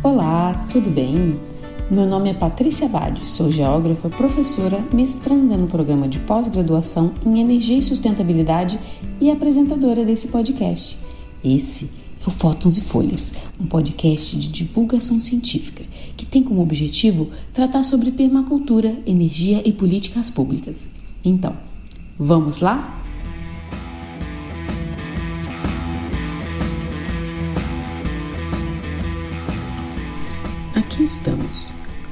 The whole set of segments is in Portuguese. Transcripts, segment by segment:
Olá, tudo bem? Meu nome é Patrícia Abad, sou geógrafa, professora, mestranda no programa de pós-graduação em Energia e Sustentabilidade e apresentadora desse podcast. Esse é o Fótons e Folhas, um podcast de divulgação científica que tem como objetivo tratar sobre permacultura, energia e políticas públicas. Então, vamos lá? Aqui estamos,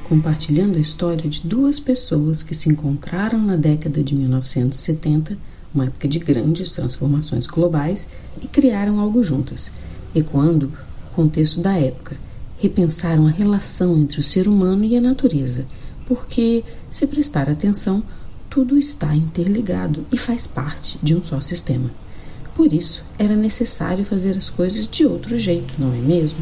compartilhando a história de duas pessoas que se encontraram na década de 1970, uma época de grandes transformações globais, e criaram algo juntas, ecoando o contexto da época. Repensaram a relação entre o ser humano e a natureza, porque, se prestar atenção, tudo está interligado e faz parte de um só sistema. Por isso, era necessário fazer as coisas de outro jeito, não é mesmo?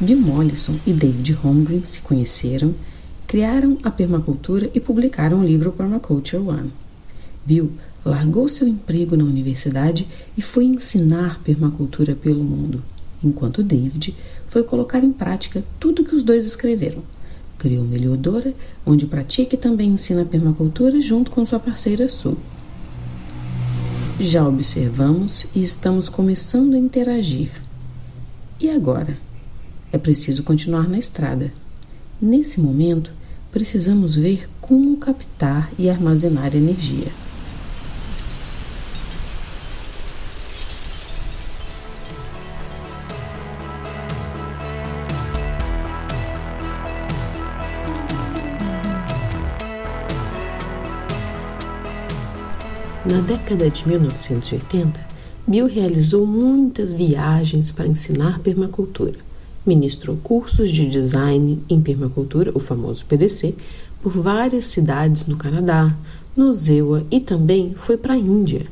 Bill Mollison e David Holmgren se conheceram, criaram a permacultura e publicaram o livro Permaculture One. Bill largou seu emprego na universidade e foi ensinar permacultura pelo mundo, enquanto David foi colocar em prática tudo que os dois escreveram. Criou uma Heliodora, onde pratica e também ensina permacultura junto com sua parceira Sue. Já observamos e estamos começando a interagir. E agora? É preciso continuar na estrada. Nesse momento, precisamos ver como captar e armazenar energia. Na década de 1980, Bill realizou muitas viagens para ensinar permacultura. Ministrou cursos de design em permacultura, o famoso PDC, por várias cidades no Canadá, no ZEWA e também foi para a Índia.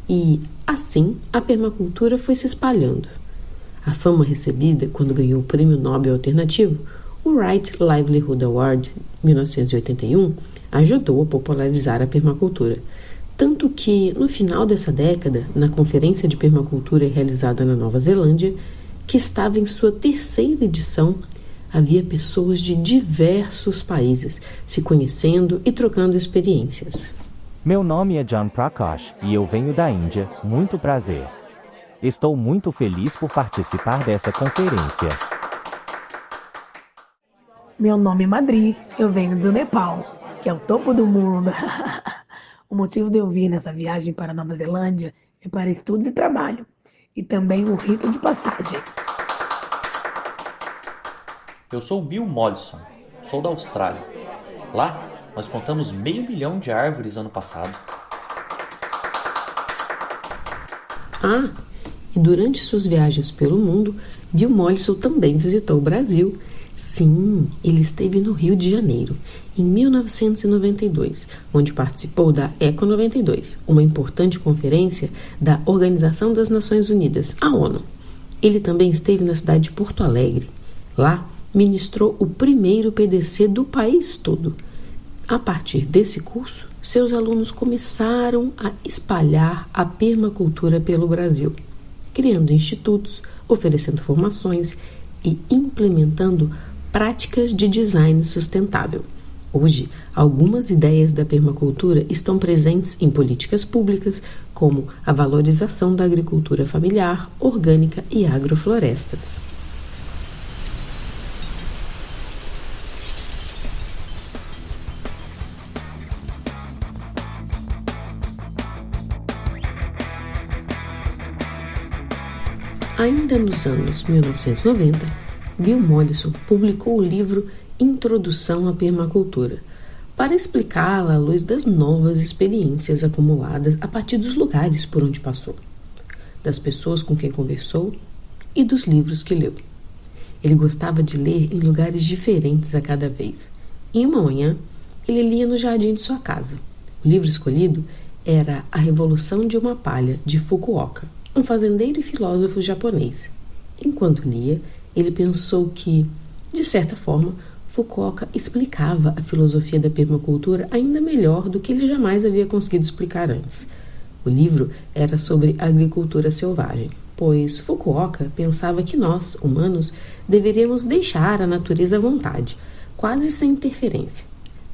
E, assim, a permacultura foi se espalhando. A fama recebida quando ganhou o Prêmio Nobel Alternativo, o Right Livelihood Award, 1981, ajudou a popularizar a permacultura. Tanto que, no final dessa década, na Conferência de Permacultura realizada na Nova Zelândia, que estava em sua terceira edição, havia pessoas de diversos países se conhecendo e trocando experiências. Meu nome é John Prakash e eu venho da Índia. Muito prazer. Estou muito feliz por participar dessa conferência. Meu nome é Madri, eu venho do Nepal, que é o topo do mundo. O motivo de eu vir nessa viagem para a Nova Zelândia é para estudos e trabalho, e também um rito de passagem. Eu sou o Bill Mollison, sou da Austrália. Lá, nós contamos 500 mil de árvores ano passado. E durante suas viagens pelo mundo, Bill Mollison também visitou o Brasil. Sim, ele esteve no Rio de Janeiro, em 1992, onde participou da Eco 92, uma importante conferência da Organização das Nações Unidas, a ONU. Ele também esteve na cidade de Porto Alegre. Lá, ministrou o primeiro PDC do país todo. A partir desse curso, seus alunos começaram a espalhar a permacultura pelo Brasil, criando institutos, oferecendo formações e implementando práticas de design sustentável. Hoje, algumas ideias da permacultura estão presentes em políticas públicas, como a valorização da agricultura familiar, orgânica e agroflorestas. Ainda nos anos 1990, Bill Mollison publicou o livro Introdução à Permacultura, para explicá-la à luz das novas experiências acumuladas a partir dos lugares por onde passou, das pessoas com quem conversou e dos livros que leu. Ele gostava de ler em lugares diferentes a cada vez. Em uma manhã, ele lia no jardim de sua casa. O livro escolhido era A Revolução de uma Palha, de Fukuoka, um fazendeiro e filósofo japonês. Enquanto lia, ele pensou que, de certa forma, Fukuoka explicava a filosofia da permacultura ainda melhor do que ele jamais havia conseguido explicar antes. O livro era sobre agricultura selvagem, pois Fukuoka pensava que nós, humanos, deveríamos deixar a natureza à vontade, quase sem interferência.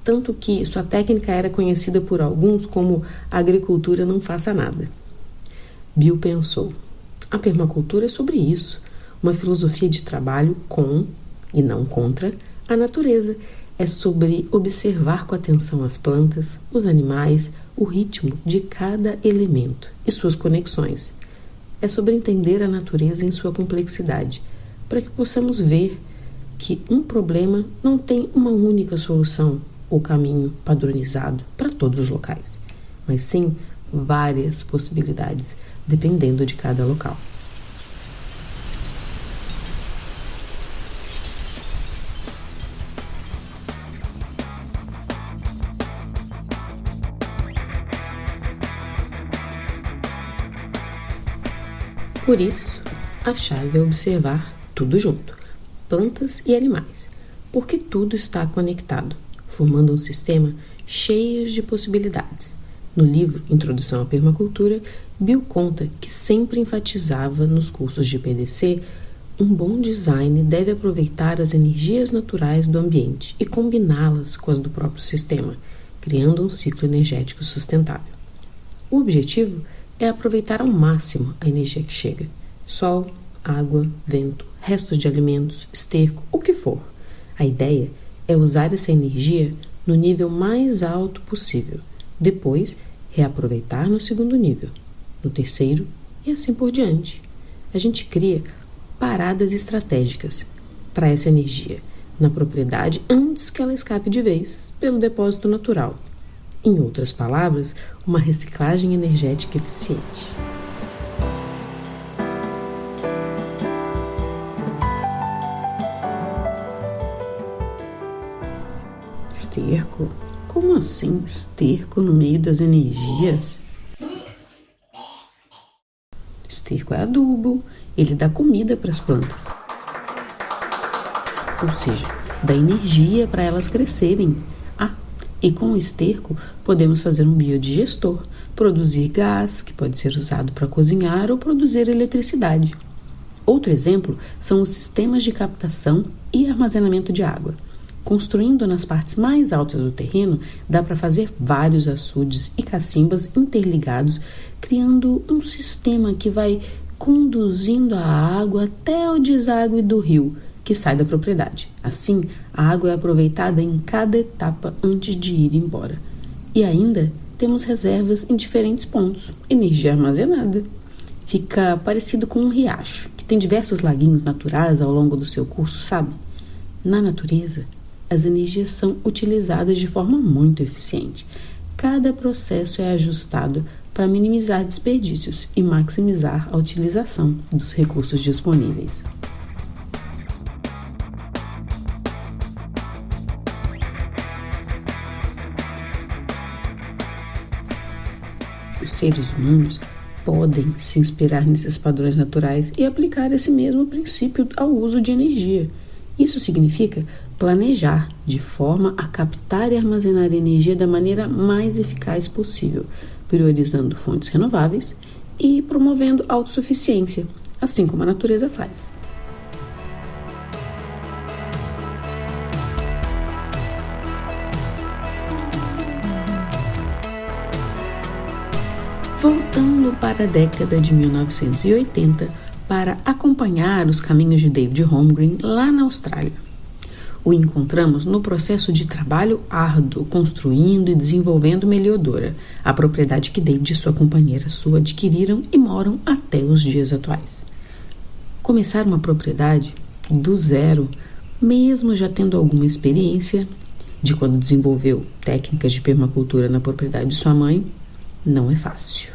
Tanto que sua técnica era conhecida por alguns como a agricultura não faça nada. Bill pensou, a permacultura é sobre isso, uma filosofia de trabalho com, e não contra, a natureza. É sobre observar com atenção as plantas, os animais, o ritmo de cada elemento e suas conexões. É sobre entender a natureza em sua complexidade, para que possamos ver que um problema não tem uma única solução ou caminho padronizado para todos os locais, mas sim várias possibilidades, dependendo de cada local. Por isso, a chave é observar tudo junto, plantas e animais, porque tudo está conectado, formando um sistema cheio de possibilidades. No livro Introdução à Permacultura, Bill conta que sempre enfatizava nos cursos de PDC, um bom design deve aproveitar as energias naturais do ambiente e combiná-las com as do próprio sistema, criando um ciclo energético sustentável. O objetivo é aproveitar ao máximo a energia que chega. Sol, água, vento, restos de alimentos, esterco, o que for. A ideia é usar essa energia no nível mais alto possível. Depois, reaproveitar no segundo nível, no terceiro e assim por diante. A gente cria paradas estratégicas para essa energia na propriedade antes que ela escape de vez pelo depósito natural. Em outras palavras, uma reciclagem energética eficiente. Esterco? Como assim esterco no meio das energias? Esterco é adubo, ele dá comida para as plantas. Ou seja, dá energia para elas crescerem. E com o esterco, podemos fazer um biodigestor, produzir gás, que pode ser usado para cozinhar ou produzir eletricidade. Outro exemplo são os sistemas de captação e armazenamento de água. Construindo nas partes mais altas do terreno, dá para fazer vários açudes e cacimbas interligados, criando um sistema que vai conduzindo a água até o deságue do rio, que sai da propriedade. Assim, a água é aproveitada em cada etapa antes de ir embora. E ainda temos reservas em diferentes pontos, energia armazenada. Fica parecido com um riacho, que tem diversos laguinhos naturais ao longo do seu curso, sabe? Na natureza, as energias são utilizadas de forma muito eficiente. Cada processo é ajustado para minimizar desperdícios e maximizar a utilização dos recursos disponíveis. Os seres humanos podem se inspirar nesses padrões naturais e aplicar esse mesmo princípio ao uso de energia. Isso significa planejar de forma a captar e armazenar energia da maneira mais eficaz possível, priorizando fontes renováveis e promovendo autossuficiência, assim como a natureza faz. Voltando para a década de 1980 para acompanhar os caminhos de David Holmgren lá na Austrália. O encontramos no processo de trabalho árduo, construindo e desenvolvendo Meliodora, a propriedade que David e sua companheira Sue adquiriram e moram até os dias atuais. Começar uma propriedade do zero, mesmo já tendo alguma experiência de quando desenvolveu técnicas de permacultura na propriedade de sua mãe, não é fácil.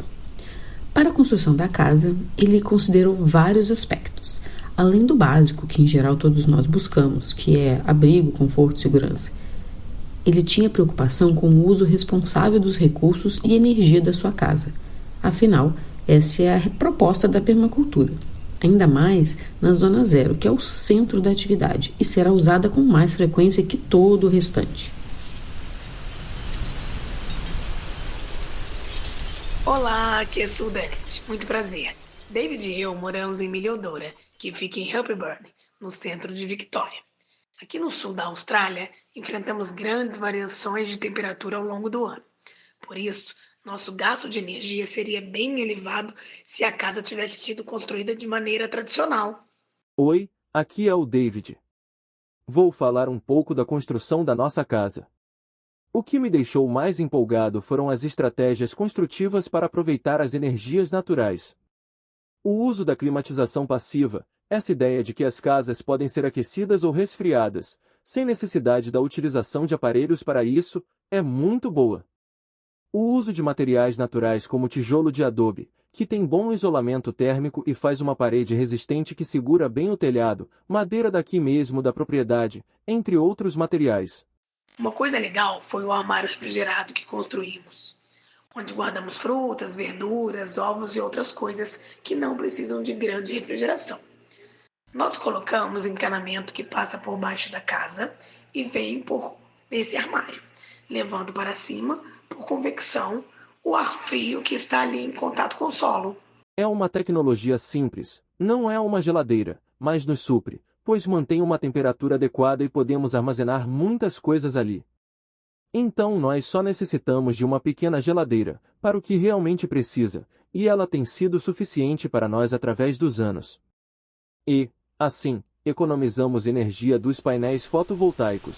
Para a construção da casa, ele considerou vários aspectos, além do básico que em geral todos nós buscamos, que é abrigo, conforto e segurança. Ele tinha preocupação com o uso responsável dos recursos e energia da sua casa. Afinal, essa é a proposta da permacultura. ainda mais na zona zero, que é o centro da atividade, e será usada com mais frequência que todo o restante. Olá, aqui é Sue Bennett. Muito prazer. David e eu moramos em Miliodora, que fica em Hepburn, no centro de Victoria. Aqui no sul da Austrália, enfrentamos grandes variações de temperatura ao longo do ano. Por isso, nosso gasto de energia seria bem elevado se a casa tivesse sido construída de maneira tradicional. Oi, aqui é o David. Vou falar um pouco da construção da nossa casa. O que me deixou mais empolgado foram as estratégias construtivas para aproveitar as energias naturais. O uso da climatização passiva, essa ideia de que as casas podem ser aquecidas ou resfriadas, sem necessidade da utilização de aparelhos para isso, é muito boa. O uso de materiais naturais como tijolo de adobe, que tem bom isolamento térmico e faz uma parede resistente que segura bem o telhado, madeira daqui mesmo da propriedade, entre outros materiais. Uma coisa legal foi o armário refrigerado que construímos, onde guardamos frutas, verduras, ovos e outras coisas que não precisam de grande refrigeração. Nós colocamos encanamento que passa por baixo da casa e vem por esse armário, levando para cima, por convecção, o ar frio que está ali em contato com o solo. É uma tecnologia simples, não é uma geladeira, mas nos supre, pois mantém uma temperatura adequada e podemos armazenar muitas coisas ali. Então nós só necessitamos de uma pequena geladeira, para o que realmente precisa, e ela tem sido suficiente para nós através dos anos. E, assim, economizamos energia dos painéis fotovoltaicos.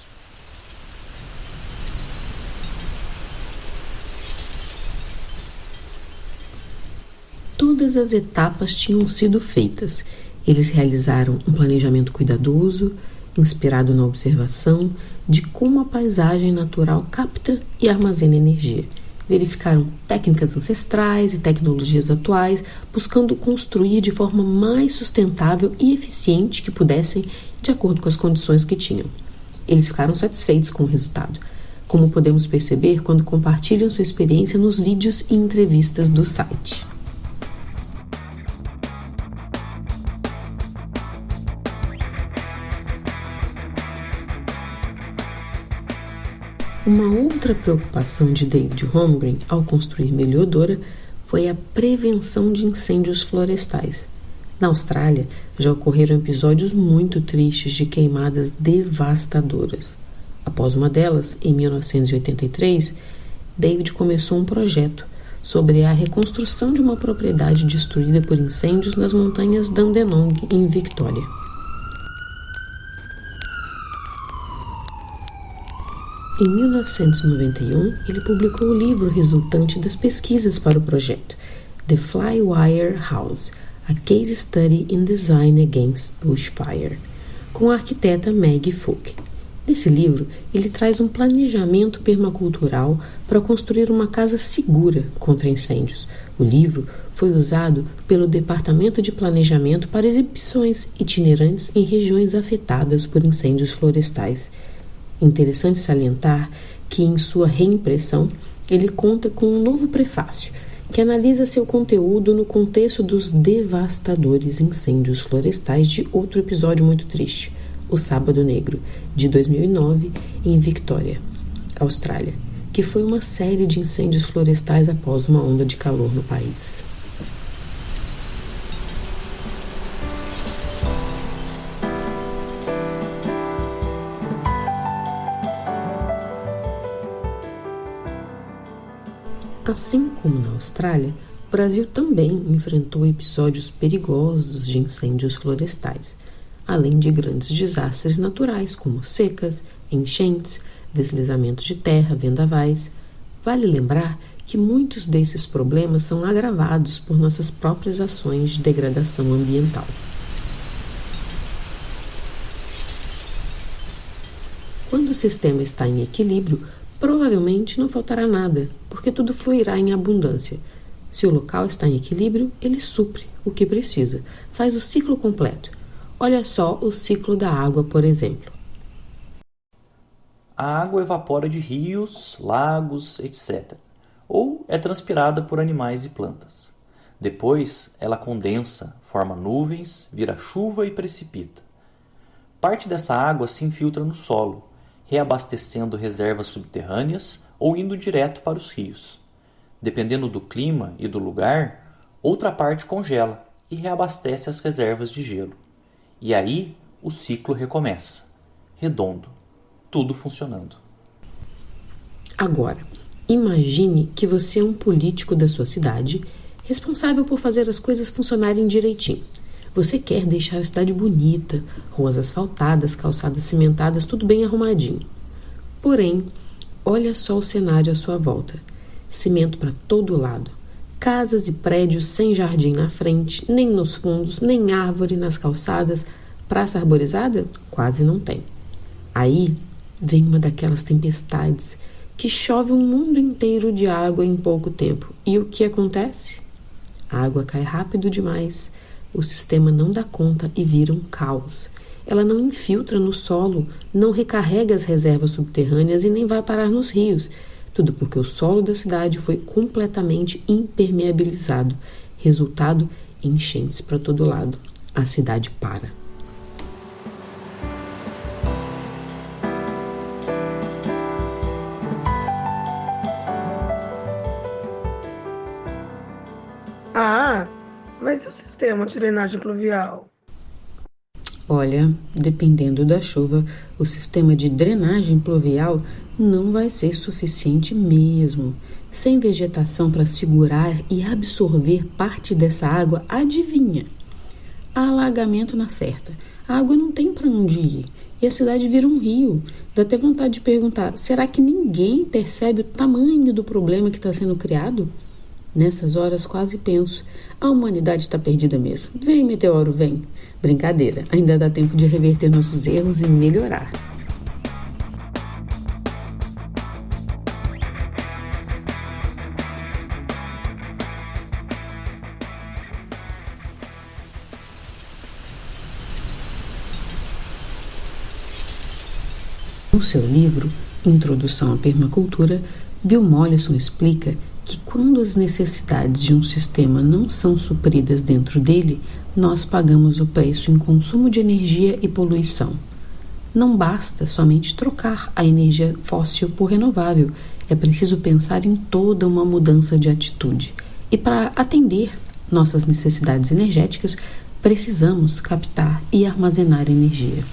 Todas as etapas tinham sido feitas. Eles realizaram um planejamento cuidadoso, inspirado na observação de como a paisagem natural capta e armazena energia. Verificaram técnicas ancestrais e tecnologias atuais, buscando construir de forma mais sustentável e eficiente que pudessem, de acordo com as condições que tinham. Eles ficaram satisfeitos com o resultado, como podemos perceber quando compartilham sua experiência nos vídeos e entrevistas do site. Uma outra preocupação de David Holmgren ao construir Miliodora foi a prevenção de incêndios florestais. Na Austrália, já ocorreram episódios muito tristes de queimadas devastadoras. Após uma delas, em 1983, David começou um projeto sobre a reconstrução de uma propriedade destruída por incêndios nas montanhas Dandenong, em Victoria. Em 1991, ele publicou o livro resultante das pesquisas para o projeto, The Flywire House, A Case Study in Design Against Bushfire, com a arquiteta Maggie Fouke. Nesse livro, ele traz um planejamento permacultural para construir uma casa segura contra incêndios. O livro foi usado pelo Departamento de Planejamento para exibições itinerantes em regiões afetadas por incêndios florestais. Interessante salientar que, em sua reimpressão, ele conta com um novo prefácio, que analisa seu conteúdo no contexto dos devastadores incêndios florestais de outro episódio muito triste, o Sábado Negro, de 2009, em Victoria, Austrália, que foi uma série de incêndios florestais após uma onda de calor no país. Assim como na Austrália, o Brasil também enfrentou episódios perigosos de incêndios florestais, além de grandes desastres naturais como secas, enchentes, deslizamentos de terra, vendavais. Vale lembrar que muitos desses problemas são agravados por nossas próprias ações de degradação ambiental. Quando o sistema está em equilíbrio, provavelmente não faltará nada, porque tudo fluirá em abundância. Se o local está em equilíbrio, ele supre o que precisa, faz o ciclo completo. Olha só o ciclo da água, por exemplo. A água evapora de rios, lagos, etc., ou é transpirada por animais e plantas. Depois, ela condensa, forma nuvens, vira chuva e precipita. Parte dessa água se infiltra no solo, reabastecendo reservas subterrâneas ou indo direto para os rios. Dependendo do clima e do lugar, outra parte congela e reabastece as reservas de gelo. E aí o ciclo recomeça, redondo, tudo funcionando. Agora, imagine que você é um político da sua cidade, responsável por fazer as coisas funcionarem direitinho. Você quer deixar a cidade bonita, ruas asfaltadas, calçadas cimentadas, tudo bem arrumadinho. Porém, olha só o cenário à sua volta. Cimento para todo lado. Casas e prédios sem jardim na frente, nem nos fundos, nem árvore nas calçadas. Praça arborizada? Quase não tem. Aí vem uma daquelas tempestades que chove um mundo inteiro de água em pouco tempo. E o que acontece? A água cai rápido demais, o sistema não dá conta e vira um caos. Ela não infiltra no solo, não recarrega as reservas subterrâneas e nem vai parar nos rios. Tudo porque o solo da cidade foi completamente impermeabilizado. Resultado, enchentes para todo lado. A cidade para. Ah, mas e o sistema de drenagem pluvial? Olha, dependendo da chuva, o sistema de drenagem pluvial não vai ser suficiente mesmo. Sem vegetação para segurar e absorver parte dessa água, adivinha? Há alagamento na certa. A água não tem para onde ir e a cidade vira um rio. Dá até vontade de perguntar, será que ninguém percebe o tamanho do problema que está sendo criado? Nessas horas quase penso, a humanidade está perdida mesmo. Vem, meteoro, vem. Brincadeira, ainda dá tempo de reverter nossos erros e melhorar. No seu livro, Introdução à Permacultura, Bill Mollison explica que quando as necessidades de um sistema não são supridas dentro dele, nós pagamos o preço em consumo de energia e poluição. Não basta somente trocar a energia fóssil por renovável, é preciso pensar em toda uma mudança de atitude. E para atender nossas necessidades energéticas, precisamos captar e armazenar energia.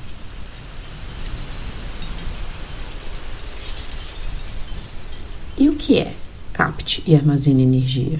E o que é capte e armazene energia?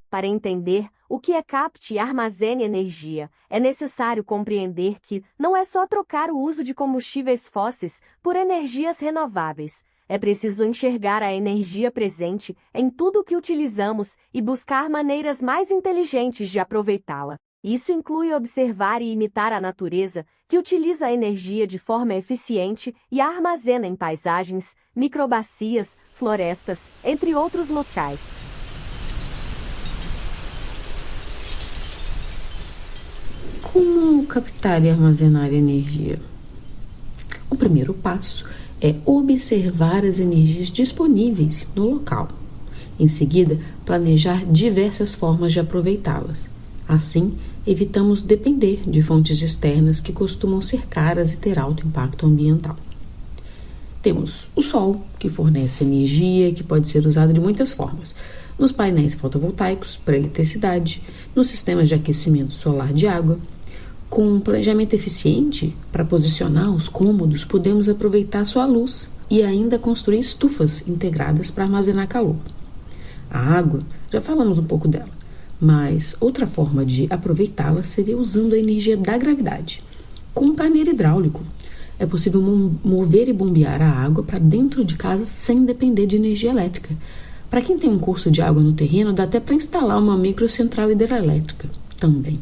Para entender o que é capte e armazene energia, é necessário compreender que não é só trocar o uso de combustíveis fósseis por energias renováveis. É preciso enxergar a energia presente em tudo o que utilizamos e buscar maneiras mais inteligentes de aproveitá-la. Isso inclui observar e imitar a natureza, que utiliza a energia de forma eficiente e a armazena em paisagens, microbacias, florestas, entre outros locais. Como captar e armazenar energia? O primeiro passo é observar as energias disponíveis no local. Em seguida, planejar diversas formas de aproveitá-las. Assim, evitamos depender de fontes externas que costumam ser caras e ter alto impacto ambiental. Temos o sol, que fornece energia que pode ser usada de muitas formas. Nos painéis fotovoltaicos, para eletricidade, nos sistemas de aquecimento solar de água. Com um planejamento eficiente, para posicionar os cômodos, podemos aproveitar sua luz e ainda construir estufas integradas para armazenar calor. A água, já falamos um pouco dela, mas outra forma de aproveitá-la seria usando a energia da gravidade, com um carneiro hidráulico. É possível mover e bombear a água para dentro de casa sem depender de energia elétrica. Para quem tem um curso de água no terreno, dá até para instalar uma microcentral hidrelétrica também.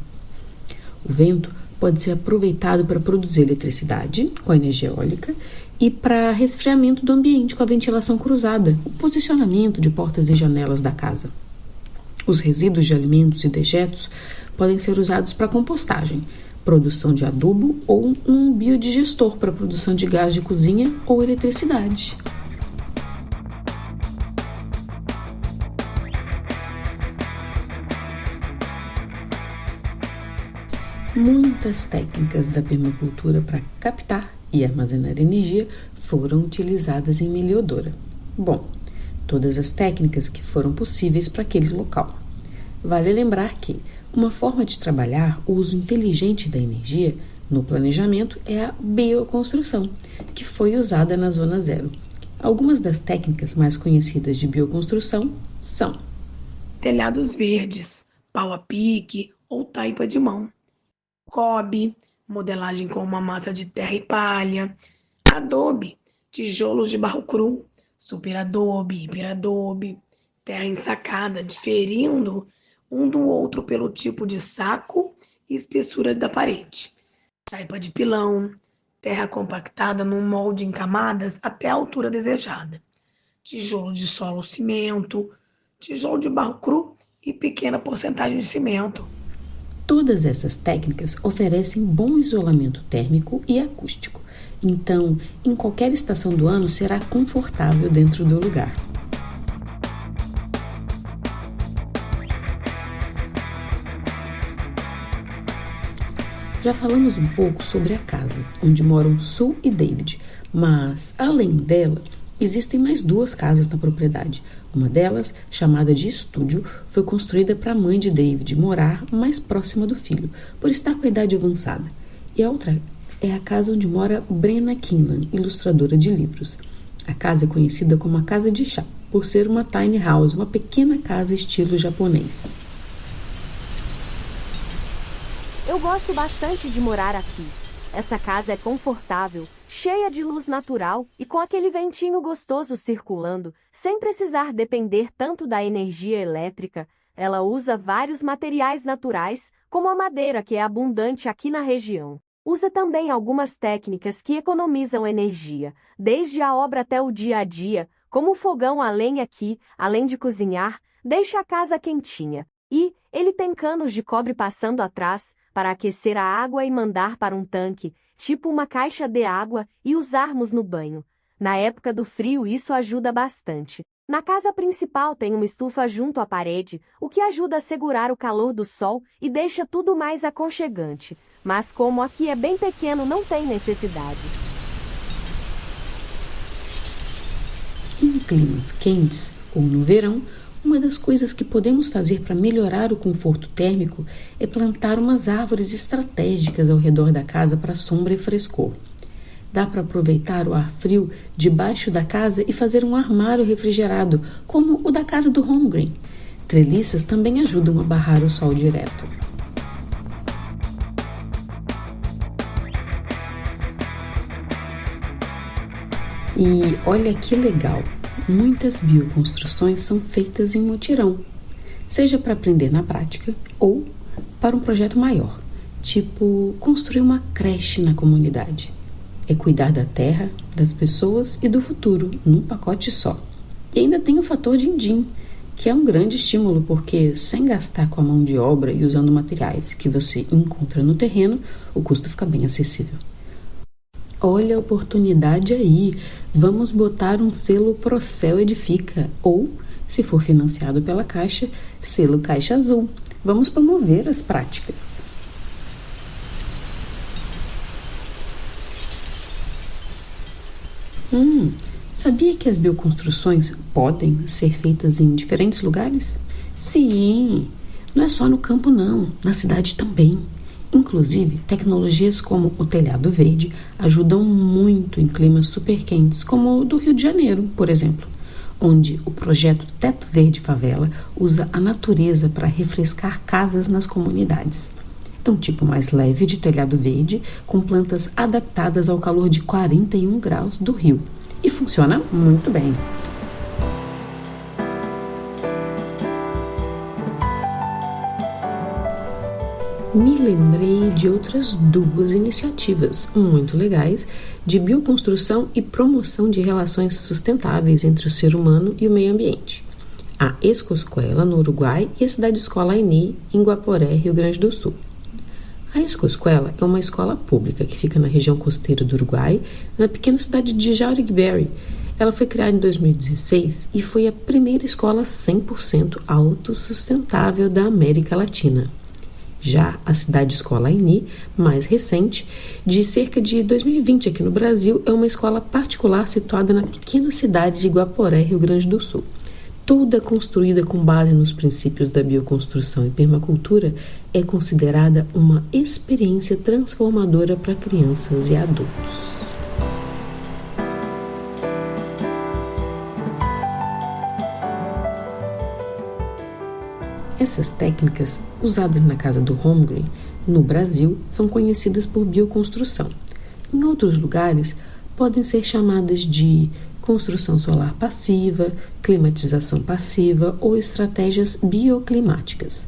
O vento pode ser aproveitado para produzir eletricidade com a energia eólica e para resfriamento do ambiente com a ventilação cruzada, o posicionamento de portas e janelas da casa. Os resíduos de alimentos e dejetos podem ser usados para compostagem, produção de adubo ou um biodigestor para produção de gás de cozinha ou eletricidade. Muitas técnicas da permacultura para captar e armazenar energia foram utilizadas em Meliodora. Bom, todas as técnicas que foram possíveis para aquele local. Vale lembrar que uma forma de trabalhar o uso inteligente da energia no planejamento é a bioconstrução, que foi usada na Zona Zero. Algumas das técnicas mais conhecidas de bioconstrução são telhados verdes, pau a pique ou taipa de mão, cobre, modelagem com uma massa de terra e palha, adobe, tijolos de barro cru, superadobe, hiperadobe, terra ensacada, diferindo um do outro pelo tipo de saco e espessura da parede, taipa de pilão, terra compactada num molde em camadas até a altura desejada, tijolo de solo cimento, tijolo de barro cru e pequena porcentagem de cimento. Todas essas técnicas oferecem bom isolamento térmico e acústico, então, em qualquer estação do ano será confortável dentro do lugar. Já falamos um pouco sobre a casa, onde moram Sue e David, mas, além dela, existem mais 2 casas na propriedade. Uma delas, chamada de estúdio, foi construída para a mãe de David morar mais próxima do filho, por estar com a idade avançada. E a outra é a casa onde mora Brenna Kinlan, ilustradora de livros. A casa é conhecida como a Casa de Chá, por ser uma tiny house, uma pequena casa estilo japonês. Eu gosto bastante de morar aqui. Essa casa é confortável, cheia de luz natural e com aquele ventinho gostoso circulando, sem precisar depender tanto da energia elétrica. Ela usa vários materiais naturais, como a madeira, que é abundante aqui na região. Usa também algumas técnicas que economizam energia, desde a obra até o dia a dia, como o fogão a lenha que, além de cozinhar, deixa a casa quentinha. E ele tem canos de cobre passando atrás, para aquecer a água e mandar para um tanque, tipo uma caixa de água, e usarmos no banho. Na época do frio, isso ajuda bastante. Na casa principal tem uma estufa junto à parede, o que ajuda a segurar o calor do sol e deixa tudo mais aconchegante. Mas como aqui é bem pequeno, não tem necessidade. Em climas quentes ou no verão, uma das coisas que podemos fazer para melhorar o conforto térmico é plantar umas árvores estratégicas ao redor da casa para sombra e frescor. Dá para aproveitar o ar frio debaixo da casa e fazer um armário refrigerado, como o da casa do Holmgren. Treliças também ajudam a barrar o sol direto. E olha que legal! Muitas bioconstruções são feitas em mutirão, seja para aprender na prática ou para um projeto maior, tipo construir uma creche na comunidade. É cuidar da terra, das pessoas e do futuro, num pacote só. E ainda tem o fator din-din, que é um grande estímulo, porque sem gastar com a mão de obra e usando materiais que você encontra no terreno, o custo fica bem acessível. Olha a oportunidade aí, vamos botar um selo Procel Edifica, ou, se for financiado pela Caixa, selo Caixa Azul. Vamos promover as práticas. Sabia que as bioconstruções podem ser feitas em diferentes lugares? Sim, não é só no campo não, na cidade também. Inclusive, tecnologias como o telhado verde ajudam muito em climas super quentes, como o do Rio de Janeiro, por exemplo, onde o projeto Teto Verde Favela usa a natureza para refrescar casas nas comunidades. É um tipo mais leve de telhado verde, com plantas adaptadas ao calor de 41 graus do Rio. E funciona muito bem. Me lembrei de outras 2 iniciativas muito legais de bioconstrução e promoção de relações sustentáveis entre o ser humano e o meio ambiente. A Escoescola, no Uruguai, e a Cidade Escola Aini, em Guaporé, Rio Grande do Sul. A Escoescola é uma escola pública que fica na região costeira do Uruguai, na pequena cidade de Jauregui. Ela foi criada em 2016 e foi a primeira escola 100% autossustentável da América Latina. Já a cidade escola Aini, mais recente, de cerca de 2020 aqui no Brasil, é uma escola particular situada na pequena cidade de Guaporé, Rio Grande do Sul. Toda construída com base nos princípios da bioconstrução e permacultura, é considerada uma experiência transformadora para crianças e adultos. Essas técnicas, usadas na casa do Holmgren, no Brasil, são conhecidas por bioconstrução. Em outros lugares, podem ser chamadas de construção solar passiva, climatização passiva ou estratégias bioclimáticas.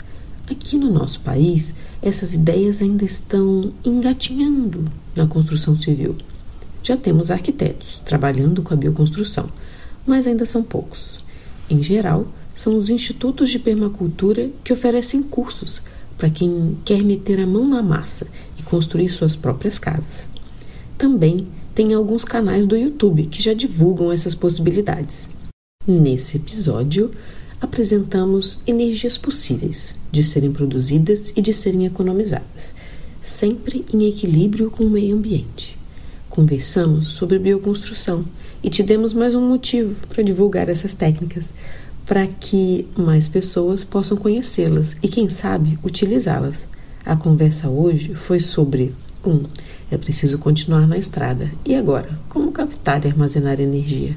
Aqui no nosso país, essas ideias ainda estão engatinhando na construção civil. Já temos arquitetos trabalhando com a bioconstrução, mas ainda são poucos. Em geral, são os institutos de permacultura que oferecem cursos para quem quer meter a mão na massa e construir suas próprias casas. Também tem alguns canais do YouTube que já divulgam essas possibilidades. Nesse episódio, apresentamos energias possíveis de serem produzidas e de serem economizadas, sempre em equilíbrio com o meio ambiente. Conversamos sobre bioconstrução e te demos mais um motivo para divulgar essas técnicas, para que mais pessoas possam conhecê-las e, quem sabe, utilizá-las. A conversa hoje foi sobre 1. É preciso continuar na estrada. E agora? Como captar e armazenar energia?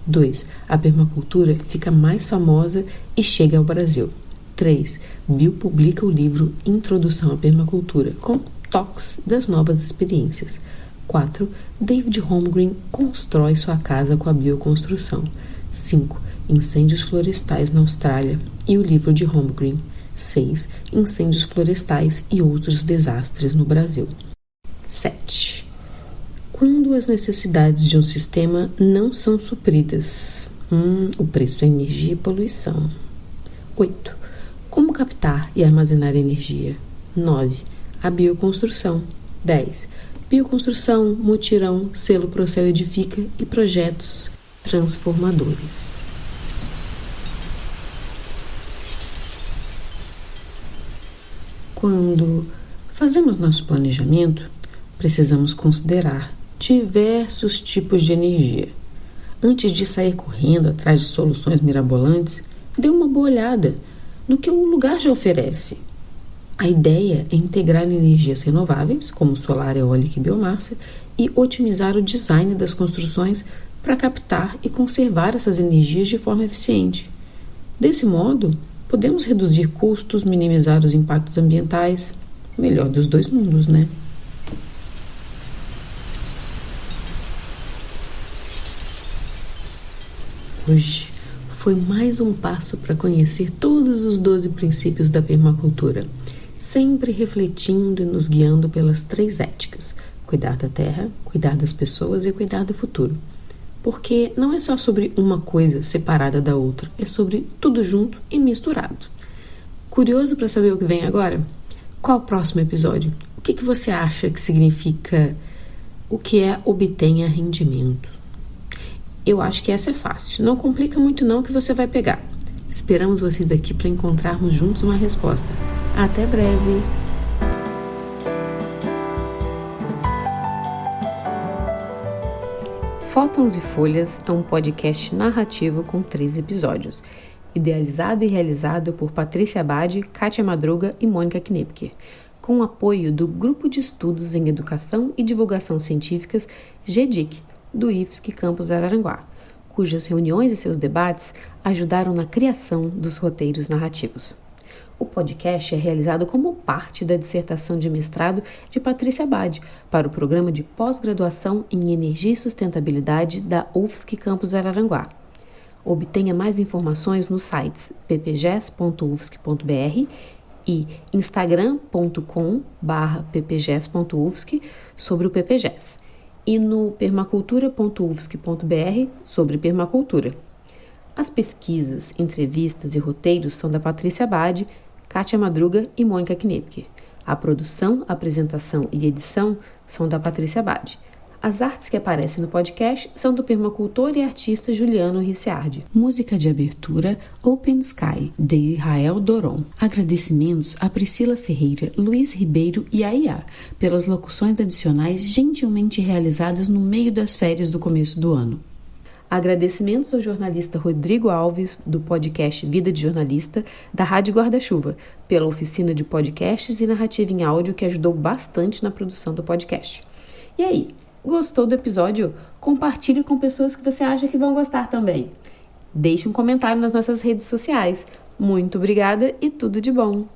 2. A permacultura fica mais famosa e chega ao Brasil. 3. Bill publica o livro Introdução à Permacultura, com toques das novas experiências. 4. David Holmgren constrói sua casa com a bioconstrução. 5. Incêndios florestais na Austrália e o livro de Holmgren. 6. Incêndios florestais e outros desastres no Brasil. 7. Quando as necessidades de um sistema não são supridas. O preço da energia e poluição. 8. Como captar e armazenar energia. 9. A bioconstrução. 10. Bioconstrução, mutirão, selo Procel Edifica e projetos transformadores. Quando fazemos nosso planejamento, precisamos considerar diversos tipos de energia. Antes de sair correndo atrás de soluções mirabolantes, dê uma boa olhada no que o lugar já oferece. A ideia é integrar energias renováveis, como solar, eólica e biomassa, e otimizar o design das construções para captar e conservar essas energias de forma eficiente. Desse modo, podemos reduzir custos, minimizar os impactos ambientais, melhor dos dois mundos, né? Hoje foi mais um passo para conhecer todos os 12 princípios da permacultura, sempre refletindo e nos guiando pelas 3 éticas: cuidar da terra, cuidar das pessoas e cuidar do futuro. Porque não é só sobre uma coisa separada da outra, é sobre tudo junto e misturado. Curioso para saber o que vem agora? Qual o próximo episódio? O que você acha que significa o que é obtenha rendimento? Eu acho que essa é fácil. Não complica muito não que você vai pegar. Esperamos vocês aqui para encontrarmos juntos uma resposta. Até breve! Fótons e Folhas é um podcast narrativo com 3 episódios, idealizado e realizado por Patrícia Abad, Kátia Madruga e Mônica Knepker, com o apoio do Grupo de Estudos em Educação e Divulgação Científicas GEDIC, do IFSC Campus Araranguá, cujas reuniões e seus debates ajudaram na criação dos roteiros narrativos. O podcast é realizado como parte da dissertação de mestrado de Patrícia Abad para o Programa de Pós-Graduação em Energia e Sustentabilidade da UFSC Campus Araranguá. Obtenha mais informações nos sites ppges.ufsc.br e instagram.com/ppges.ufsc sobre o PPGES e no permacultura.ufsc.br sobre permacultura. As pesquisas, entrevistas e roteiros são da Patrícia Abad, Kátia Madruga e Mônica Knepker. A produção, apresentação e edição são da Patrícia Abad. As artes que aparecem no podcast são do permacultor e artista Juliano Ricciardi. Música de abertura Open Sky, de Israel Doron. Agradecimentos a Priscila Ferreira, Luiz Ribeiro e Aiá, pelas locuções adicionais gentilmente realizadas no meio das férias do começo do ano. Agradecimentos ao jornalista Rodrigo Alves, do podcast Vida de Jornalista, da Rádio Guarda-Chuva, pela oficina de podcasts e narrativa em áudio que ajudou bastante na produção do podcast. E aí, gostou do episódio? Compartilhe com pessoas que você acha que vão gostar também. Deixe um comentário nas nossas redes sociais. Muito obrigada e tudo de bom!